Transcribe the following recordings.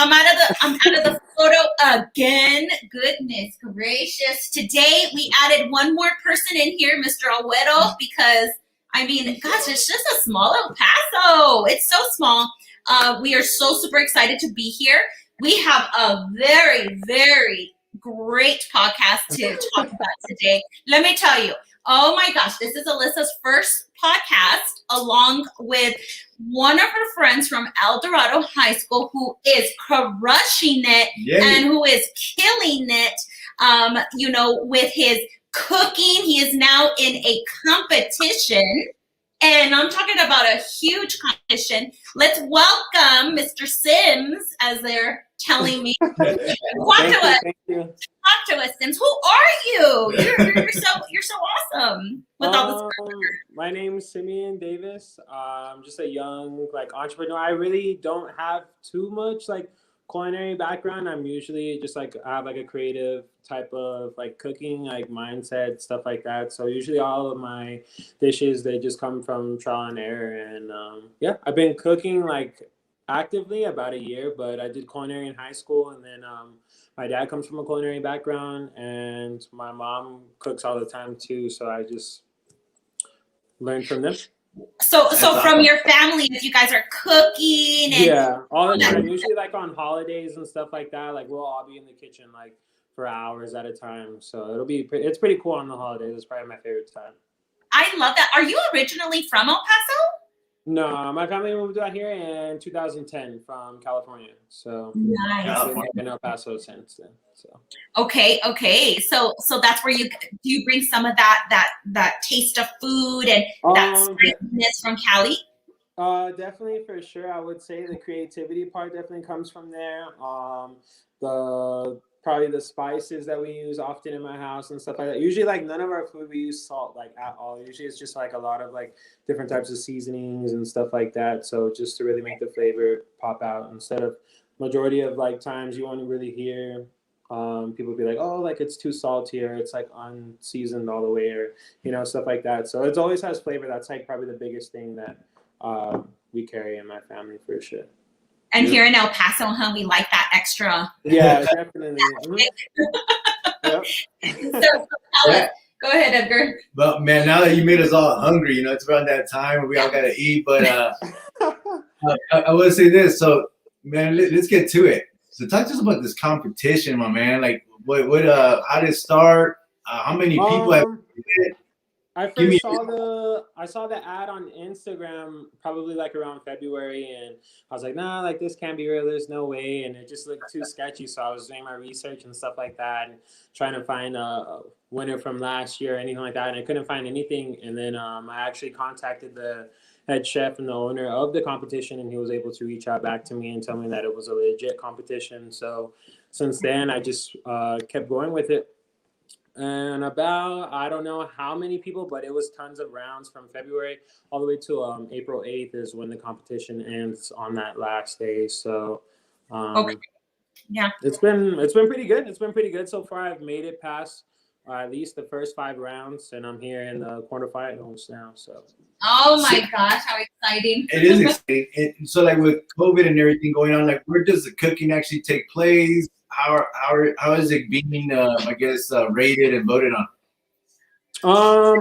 I'm out of the photo again. Goodness gracious. Today we added one more person in here, Mr. Alwedo, because I mean, gosh, it's just a small El Paso. It's so small. We are so super excited to be here. We have a very, very great podcast to talk about today. Let me tell you. Oh my gosh, this is Alyssa's first podcast along with one of her friends from El Dorado High School who is crushing it and who is killing it, with his cooking. He is now in a competition, and I'm talking about a huge competition. Let's welcome Mr. Sims, as they're telling me. Thank you. Talk to us, Sims. Who are you? You're so awesome with all this. My name is Simeon Davis. I'm just a young entrepreneur. I really don't have too much culinary background. I'm usually just I have a creative type of cooking mindset, stuff like that. So usually all of my dishes, they just come from trial and error. And I've been cooking actively about a year, but I did culinary in high school, and then my dad comes from a culinary background, and my mom cooks all the time too. So I just learned from them. So from your family, if you guys are cooking and all the time, usually on holidays and stuff like that, we'll all be in the kitchen for hours at a time. So it's pretty cool on the holidays. It's probably my favorite time. I love that. Are you originally from El Paso? No, my family moved out here in 2010 from California. So nice. I've been in El Paso since then. So okay. So that's where you bring some of that taste of food and that spiciness from Cali? Definitely, for sure. I would say the creativity part definitely comes from there. Probably the spices that we use often in my house and stuff like that. Usually none of our food we use salt at all. Usually it's just a lot of different types of seasonings and stuff like that. So just to really make the flavor pop out, instead of majority of times you won't really hear people be oh, it's too salty, or it's unseasoned all the way, or stuff like that. So it always has flavor. That's probably the biggest thing that we carry in my family, for sure. And here in El Paso, we like that extra. Yeah, definitely. Yep. So go ahead, Edgar. But man, now that you made us all hungry, it's around that time where we all gotta eat. But I will say this. So man, let's get to it. So talk to us about this competition, my man. What how did it start? How many people have it? I saw the ad on Instagram probably around February, and I was nah, this can't be real. There's no way, and it just looked too sketchy. So I was doing my research and stuff like that, and trying to find a winner from last year or anything like that, and I couldn't find anything. And then I actually contacted the head chef and the owner of the competition, and he was able to reach out back to me and tell me that it was a legit competition. So since then, I just kept going with it. And about, I don't know how many people, but it was tons of rounds from February all the way to April 8th is when the competition ends on that last day. So it's been pretty good. It's been pretty good so far. I've made it past at least the first 5 rounds, and I'm here in the quarterfinals now. So oh my gosh, how exciting. It is exciting. So with COVID and everything going on, where does the cooking actually take place? How is it being rated and voted on?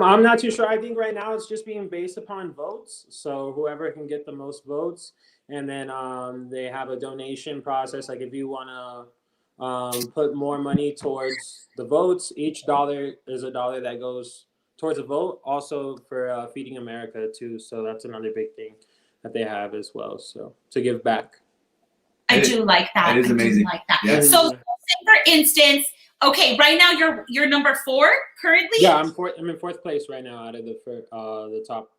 I'm not too sure. I think right now it's just being based upon votes. So whoever can get the most votes, and then they have a donation process. If you want to put more money towards the votes, each dollar is a dollar that goes towards a vote. Also for Feeding America too. So that's another big thing that they have as well. So to give back. I do like that. It is amazing. I do like that. Yeah. So, for instance, okay, right now you're number 4 currently. Yeah, I'm in 4th place right now out of the top.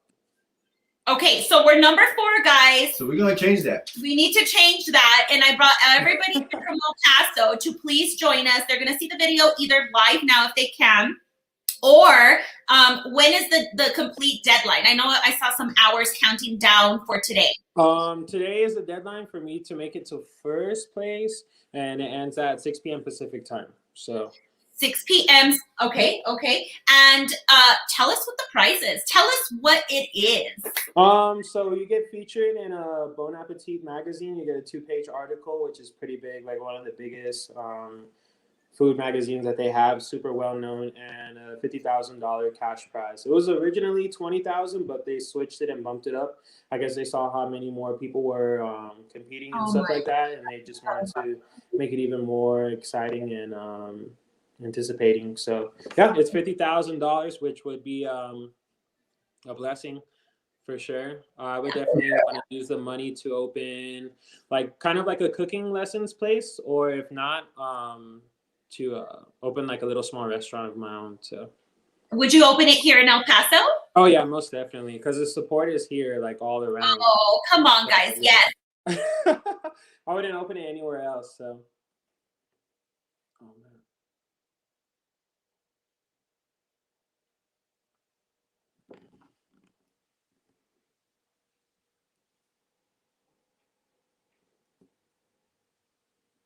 Okay, so we're number 4, guys. So we're gonna change that. We need to change that, and I brought everybody from El Paso to please join us. They're gonna see the video either live now if they can, or when is the complete deadline? I know I saw some hours counting down for today. Today is the deadline for me to make it to 1st place, and it ends at 6 p.m. Pacific time. So 6 p.m. Okay. And tell us what the price is. Tell us what it is. So you get featured in a Bon Appetit magazine. You get a 2-page article, which is pretty big, like one of the biggest food magazines that they have, super well known, and a $50,000 cash prize. It was originally $20,000, but they switched it and bumped it up. I guess they saw how many more people were competing and stuff like that, and they just wanted to make it even more exciting and anticipating. So yeah, it's $50,000, which would be a blessing for sure. I would definitely want to use the money to open like kind of like a cooking lessons place, or if not, to open like a little small restaurant of my own. So would you open it here in El Paso? Oh yeah, most definitely, because the support is here like all around. Oh, come on, guys. Yes. I wouldn't open it anywhere else. So oh man.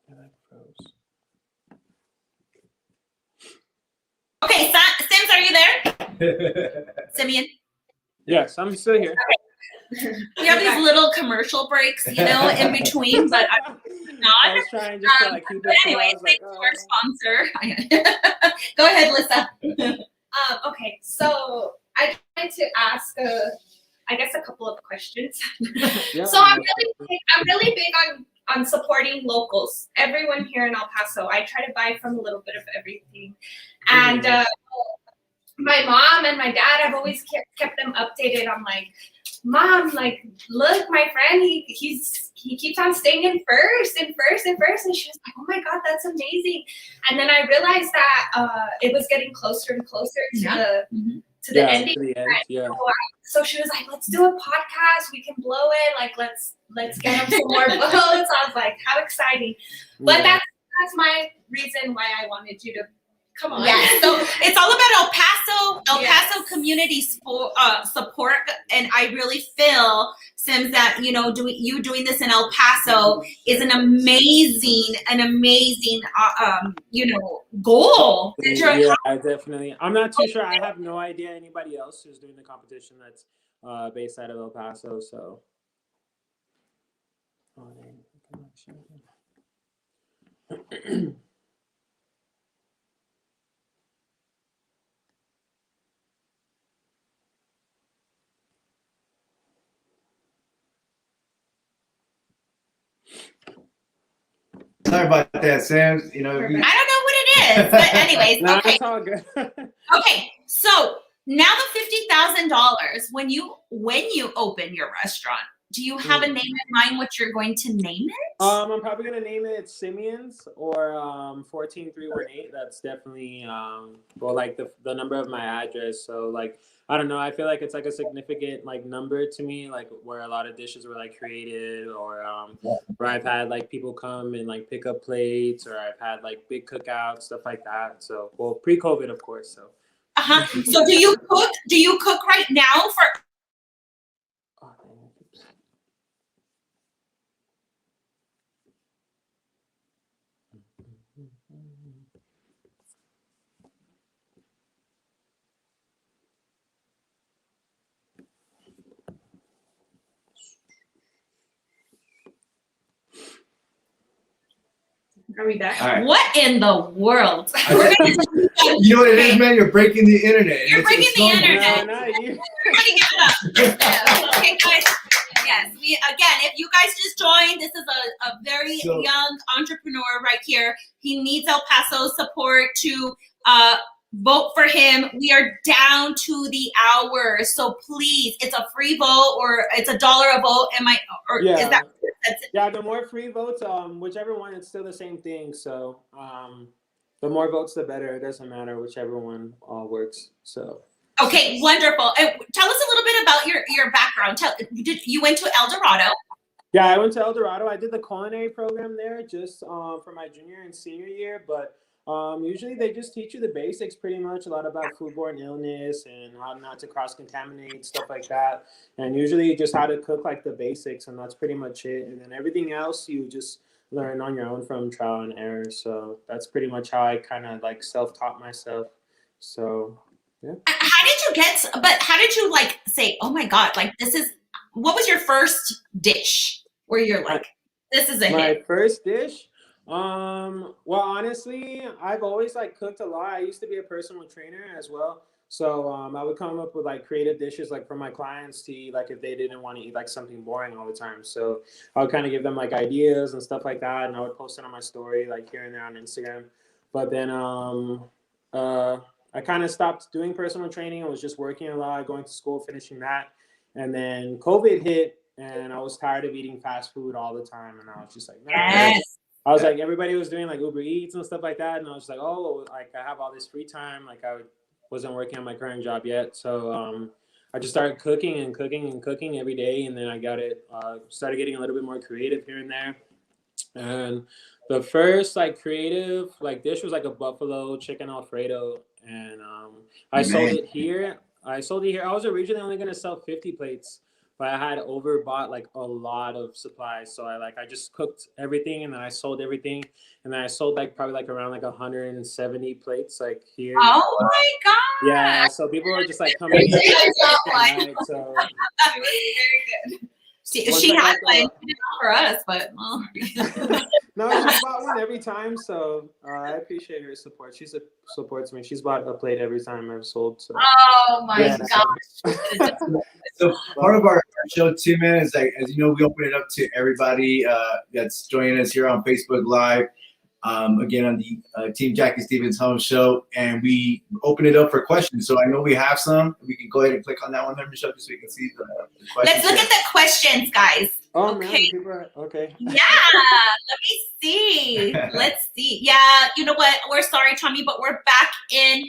I like froze. Okay, Sims, are you there? Simeon? Yes, I'm still here. We have these little commercial breaks, in between, but I'm not. I was trying just to like keep it. Anyway, thanks to our sponsor. Go ahead, Lisa. Okay, so I wanted to ask, I guess, a couple of questions. Yeah, So I'm really big on supporting locals. Everyone here in El Paso, I try to buy from a little bit of everything, and my mom and my dad have always kept them updated. I'm like, Mom, like, look, my friend, he keeps on staying in first, and she was like, oh my God, that's amazing. And then I realized that it was getting closer and closer to the ending. To the end, yeah. So she was like, let's do a podcast. We can blow it. Like, let's get them some more votes. I was like, how exciting! But that's my reason why I wanted you to come on. Yeah. So it's all about El Paso community support, and I really feel, Sims, that doing this in El Paso is an amazing goal. Yeah, definitely. I'm not too sure. I have no idea anybody else who's doing the competition that's based out of El Paso. So. Sorry about that, Sam. I don't know what it is, but anyways, No, okay. it's all good. Okay, so now the $50,000. When you open your restaurant, do you have a name in mind what you're going to name it? I'm probably gonna name it Simeon's or 14318. That's definitely like the number of my address. So like I don't know. I feel like it's like a significant like number to me, like where a lot of dishes were like created, or where I've had like people come and like pick up plates, or I've had like big cookouts, stuff like that. So pre-COVID, of course. So. So do you cook? Do you cook right now for? Are we back? Right. What in the world? You know what it is, man? You're breaking the internet. You're breaking the internet. No, you. Everybody give it up. Okay, guys. Yes, if you guys just joined, this is a very young entrepreneur right here. He needs El Paso support to vote for him. We are down to the hour, so please, it's a free vote or it's $1 a vote. Is that? Yeah, the more free votes, whichever one, it's still the same thing. So the more votes, the better. It doesn't matter whichever one works. So. Okay, wonderful. Tell us a little bit about your background. You went to El Dorado? Yeah, I went to El Dorado. I did the culinary program there just for my junior and senior year, but usually they just teach you the basics pretty much, a lot about foodborne illness and how not to cross-contaminate, stuff like that. And usually just how to cook like the basics, and that's pretty much it. And then everything else you just learn on your own from trial and error. So that's pretty much how I kind of like self-taught myself. So yeah. How did you like say, oh my God, like what was your first dish where you're like, this is a My hit? first dish? Well, honestly, I've always like cooked a lot. I used to be a personal trainer as well. So I would come up with like creative dishes like for my clients to eat, like if they didn't want to eat like something boring all the time. So I would kind of give them like ideas and stuff like that, and I would post it on my story like here and there on Instagram. But then I kind of stopped doing personal training. I was just working a lot, going to school, finishing that, and then COVID hit, and I was tired of eating fast food all the time, and I was just like, nah. Yes. I was like, everybody was doing like Uber Eats and stuff like that, and I was like, oh, like I have all this free time, like I wasn't working on my current job yet, so I just started cooking and cooking and cooking every day, and then I started getting a little bit more creative here and there. And the first like creative like dish was like a buffalo chicken Alfredo, and I sold it here. I was originally only gonna sell 50 plates, but I had overbought like a lot of supplies. So I just cooked everything, and then I sold everything, and then I sold like probably like around like 170 plates like here. Oh my God. Yeah, so people were just like coming in. Right, so Very good. She had one. She did not for us, but well. No, she's bought one every time, so I appreciate her support. She supports me. She's bought a plate every time I've sold. So. Oh my gosh. So part of our show too, man, is like, as you know, we open it up to everybody that's joining us here on Facebook Live. Again, on the Team Jackie Stevens Home Show, and we open it up for questions. So I know we have some. We can go ahead and click on that one there, Michelle, so we can see the questions. Let's look at the questions, guys. Oh, okay. Man, people are, okay. Yeah, let me see. Let's see. Yeah, you know what? We're sorry, Tommy, but we're back in.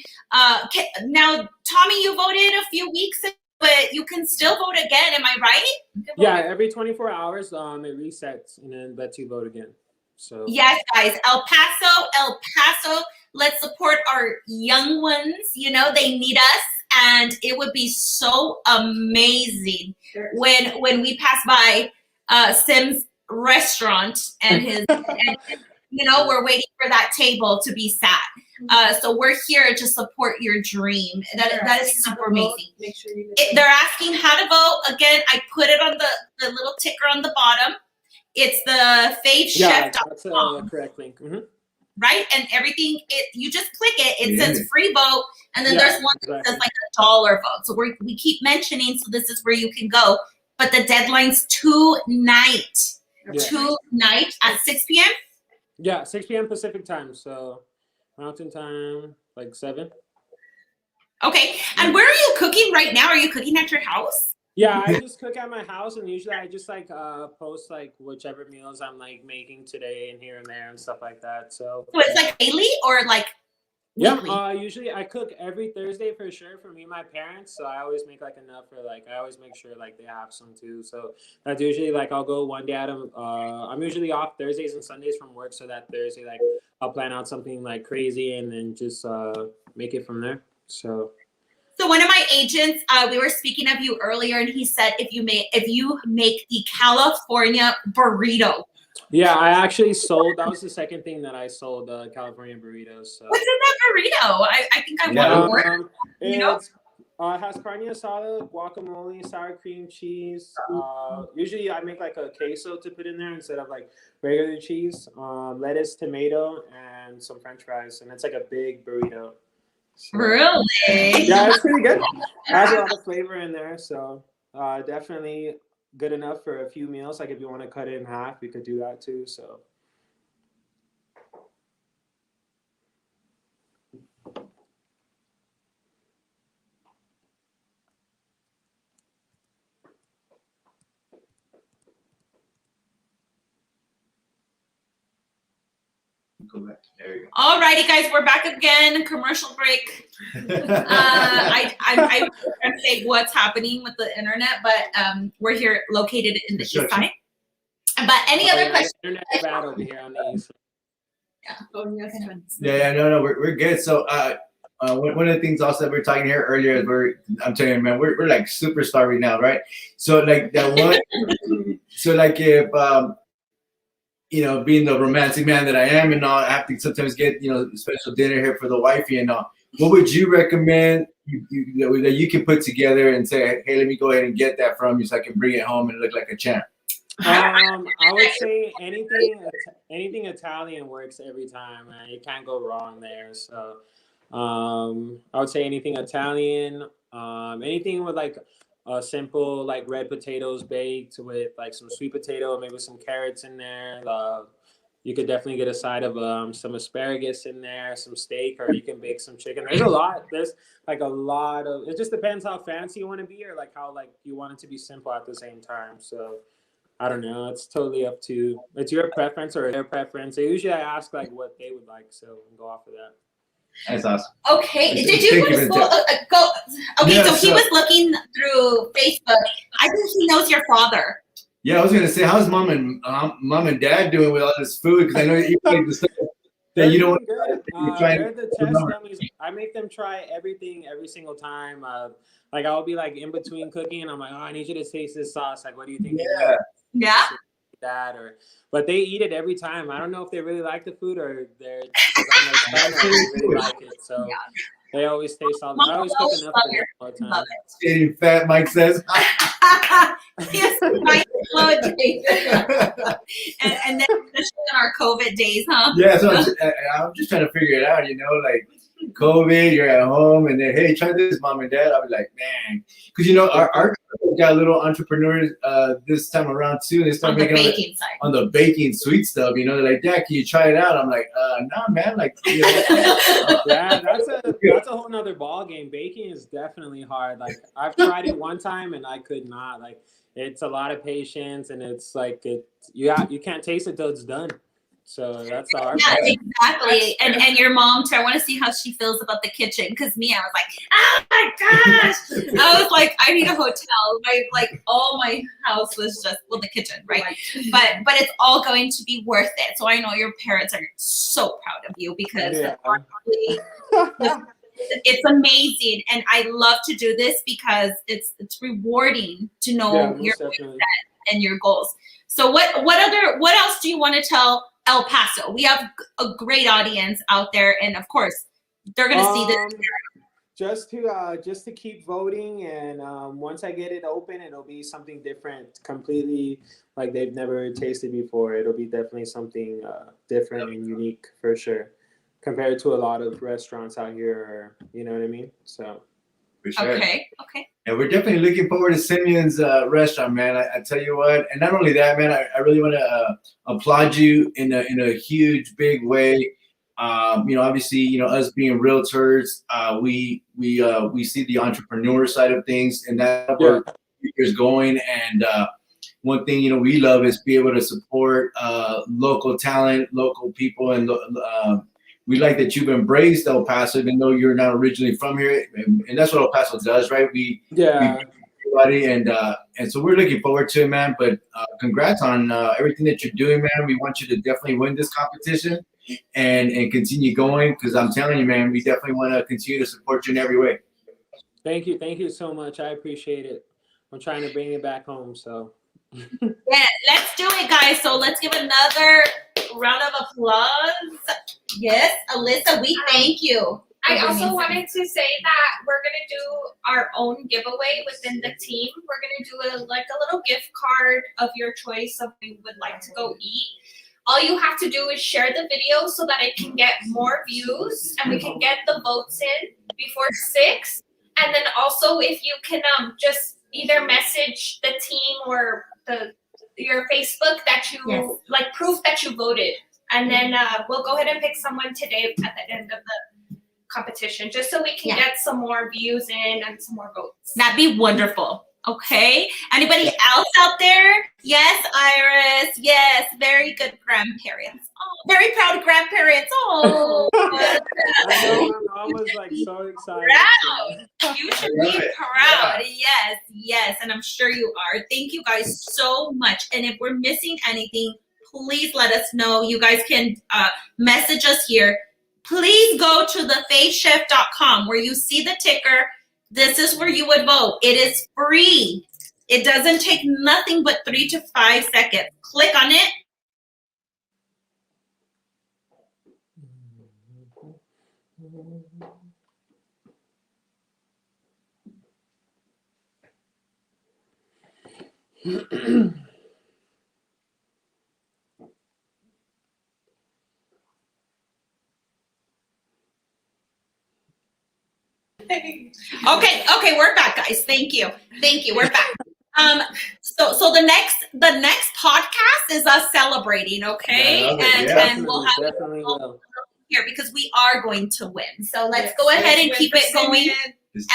Now, Tommy, you voted a few weeks ago, but you can still vote again. Am I right? Yeah, every 24 hours, it resets and then lets you vote again. So yes, guys, El Paso, let's support our young ones. You know, they need us, and it would be so amazing when we pass by Sim's restaurant and his, and, you know, we're waiting for that table to be sat. So we're here to support your dream. That is super amazing. Make sure you They're asking how to vote. Again, I put it on the little ticker on the bottom. It's the FAVCHEF.com. Yeah, that's the correct link. Mm-hmm. Right? And everything, you just click it. It says free vote. And then there's one that says like $1 vote. So we keep mentioning, so this is where you can go. But the deadline's tonight. Yeah. Tonight at 6 p.m.? Yeah, 6 p.m. Pacific time. So Mountain time, like 7. Okay. And where are you cooking right now? Are you cooking at your house? Yeah, I just cook at my house, and usually I just like post like whichever meals I'm like making today and here and there and stuff like that. So it's like daily or like weekly? Yeah, usually I cook every Thursday for sure for me and my parents. So I always make like enough for like I always make sure like they have some too. So that's usually like I'll go one day at a I'm usually off Thursdays and Sundays from work, so that Thursday like I'll plan out something like crazy and then just make it from there. So one of my agents, we were speaking of you earlier, and he said if you make the California burrito. Yeah, I actually sold. That was the second thing that I sold, California burritos. So. What's in that burrito? I think I want more. You know, it has carne asada, guacamole, sour cream cheese. Usually, I make like a queso to put in there instead of like regular cheese. Lettuce, tomato, and some French fries, and it's like a big burrito. So, really? Yeah, it's pretty good. It has a lot of flavor in there, so definitely good enough for a few meals. Like if you want to cut it in half, we could do that too. So. Go back. There you go. All righty, guys, we're back again. Commercial break. I'm saying what's happening with the internet, but we're here located in the east side. But any other questions? Internet bad over here on the east. Yeah, no, we're good. So one of the things also that we were talking here earlier is I'm telling you, man, we're like superstar right now, right? So like that one, so like if being the romantic man that I am and all, I have to sometimes get, special dinner here for the wifey and all. What would you recommend that you can put together and say, hey, let me go ahead and get that from you so I can bring it home and look like a champ? I would say anything Italian works every time, man. You can't go wrong there. So I would say anything Italian, anything with like a simple like red potatoes baked with like some sweet potato, maybe some carrots in there. You could definitely get a side of some asparagus in there, some steak, or you can bake some chicken. There's like a lot of, it just depends how fancy you want to be or like how like you want it to be simple at the same time. So I don't know. It's totally up to, it's your preference or their preference. So usually I ask like what they would like, so we can go off of that. That's awesome. Okay. Did you go to school? Go. Okay, yeah, so he was looking through Facebook. I think he knows your father. Yeah, I was gonna say, how's mom and dad doing with all this food? Because I know you like the stuff that you don't want to. They're the test dummies. I make them try everything every single time. Like I'll be like in between cooking, and I'm like, oh, I need you to taste this sauce. Like, what do you think? Yeah. That but they eat it every time. I don't know if they really like the food or they're really like it. So they always taste all. I always cook enough for them all the time. Getting fat, Mike says. Yes, and then especially in our COVID days, huh? Yeah, so I'm just trying to figure it out, like COVID, you're at home, and then, hey, try this, mom and dad. I'll be like, man, because our got little entrepreneurs this time around too. They start making on the baking sweet stuff. They're like, Dad, can you try it out? I'm like, nah, man. Like, yeah, that's a whole nother ball game. Baking is definitely hard. Like, I've tried it one time and I could not. Like, it's a lot of patience, and it's like you can't taste it till it's done. So that's the hard part. Exactly. And your mom too. I want to see how she feels about the kitchen. Because me, I was like, oh my gosh. I was like, I need a hotel. All my house was just, the kitchen, right? But it's all going to be worth it. So I know your parents are so proud of you because it's amazing. And I love to do this because it's rewarding to know your mindset and your goals. So what else do you want to tell El Paso? We have a great audience out there, and of course, they're going to see this. Just to keep voting, and once I get it open, it'll be something different, completely like they've never tasted before. It'll be definitely something different and unique for sure, compared to a lot of restaurants out here. You know what I mean? So. For sure. Okay. And we're definitely looking forward to Simeon's restaurant, man. I tell you what, and not only that, man, I really want to applaud you in a huge, big way. Obviously, us being realtors, we see the entrepreneur side of things, and that's where is going. And one thing we love is be able to support local talent, local people, and we like that you've embraced El Paso, even though you're not originally from here, and that's what El Paso does, right? We everybody, and so we're looking forward to it, man. But congrats on everything that you're doing, man. We want you to definitely win this competition and continue going, because I'm telling you, man, we definitely want to continue to support you in every way. Thank you so much. I appreciate it. I'm trying to bring it back home, so. Yeah, let's do it, guys. So let's give another round of applause. Yes, Alyssa, we thank you. I also wanted to say that we're going to do our own giveaway within the team. We're going to do a little gift card of your choice of where you would like to go eat. All you have to do is share the video so that it can get more views and we can get the votes in before 6. And then also if you can just either message the team or your Facebook that you like proof that you voted. And then we'll go ahead and pick someone today at the end of the competition, just so we can get some more views in and some more votes. That'd be wonderful. Okay. Anybody else out there? Yes, Iris. Yes, very good grandparents. Oh, very proud grandparents. Oh. I know my mom was like so excited. Proud. You should be proud. Yes. And I'm sure you are. Thank you guys so much. And if we're missing anything, please let us know. You guys can message us here. Please go to the FAVCHEF.com where you see the ticker. This is where you would vote. It is free. It doesn't take nothing but 3 to 5 seconds. Click on it. Okay, we're back, guys. Thank you. We're back. So the next podcast is us celebrating, okay? And we'll have definitely will. here because we are going to win. So let's go ahead and keep it going,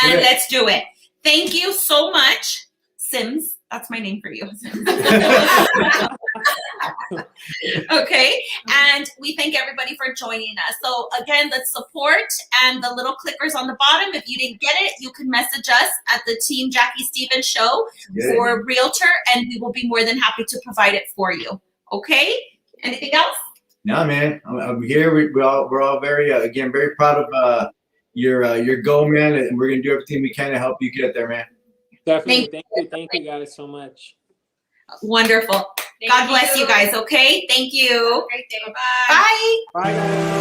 and let's do it. Thank you so much, Sims. That's my name for you. Sims. Okay, and we thank everybody for joining us. So again, the support and the little clickers on the bottom. If you didn't get it, you can message us at the Team Jackie Stevens Show for Realtor, and we will be more than happy to provide it for you. Okay. Anything else? No, man. I'm here. We're all very again very proud of your goal, man, and we're gonna do everything we can to help you get there, man. Definitely. Thank you guys so much. Wonderful. God bless you guys. Okay. Thank you. Have a great day. Bye. Bye. Bye, guys.